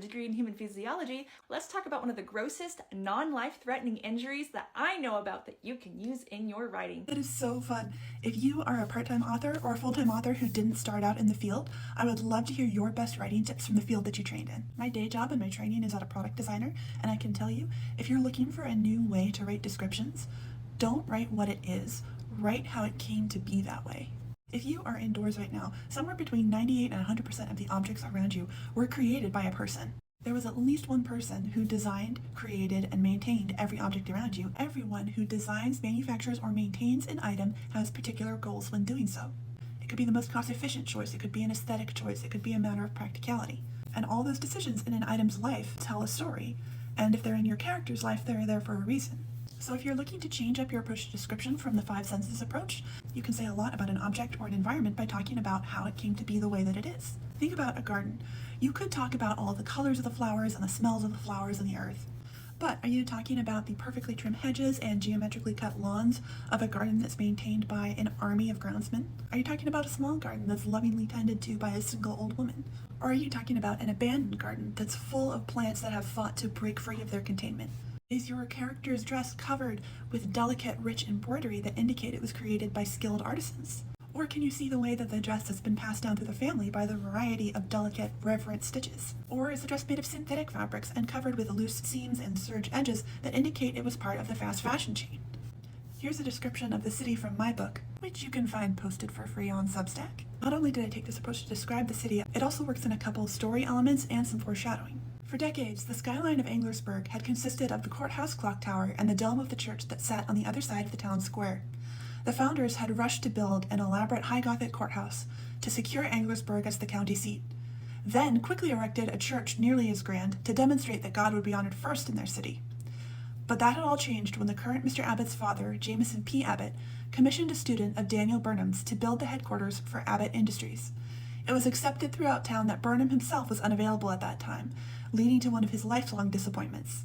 degree in human physiology, let's talk about one of the grossest, non-life-threatening injuries that I know about that you can use in your writing. That is so fun. If you are a part-time author or a full-time author who didn't start out in the field, I would love to hear your best writing tips from the field that you trained in. My day job and my training is as a product designer, and I can tell you, if you're looking for a new way to write descriptions, don't write what it is, write how it came to be that way. If you are indoors right now, somewhere between 98 and 100% of the objects around you were created by a person. There was at least one person who designed, created, and maintained every object around you. Everyone who designs, manufactures, or maintains an item has particular goals when doing so. It could be the most cost-efficient choice, it could be an aesthetic choice, it could be a matter of practicality. And all those decisions in an item's life tell a story, and if they're in your character's life, they're there for a reason. So if you're looking to change up your approach to description from the 5 senses approach, you can say a lot about an object or an environment by talking about how it came to be the way that it is. Think about a garden. You could talk about all the colors of the flowers and the smells of the flowers and the earth. But are you talking about the perfectly trimmed hedges and geometrically cut lawns of a garden that's maintained by an army of groundsmen? Are you talking about a small garden that's lovingly tended to by a single old woman? Or are you talking about an abandoned garden that's full of plants that have fought to break free of their containment? Is your character's dress covered with delicate, rich embroidery that indicate it was created by skilled artisans? Or can you see the way that the dress has been passed down through the family by the variety of delicate, reverent stitches? Or is the dress made of synthetic fabrics and covered with loose seams and serge edges that indicate it was part of the fast fashion chain? Here's a description of the city from my book, which you can find posted for free on Substack. Not only did I take this approach to describe the city, it also works in a couple story elements and some foreshadowing. For decades, the skyline of Anglersburg had consisted of the courthouse clock tower and the dome of the church that sat on the other side of the town square. The founders had rushed to build an elaborate high Gothic courthouse to secure Anglersburg as the county seat, then quickly erected a church nearly as grand to demonstrate that God would be honored first in their city. But that had all changed when the current Mr. Abbott's father, Jameson P. Abbott, commissioned a student of Daniel Burnham's to build the headquarters for Abbott Industries. It was accepted throughout town that Burnham himself was unavailable at that time, leading to one of his lifelong disappointments.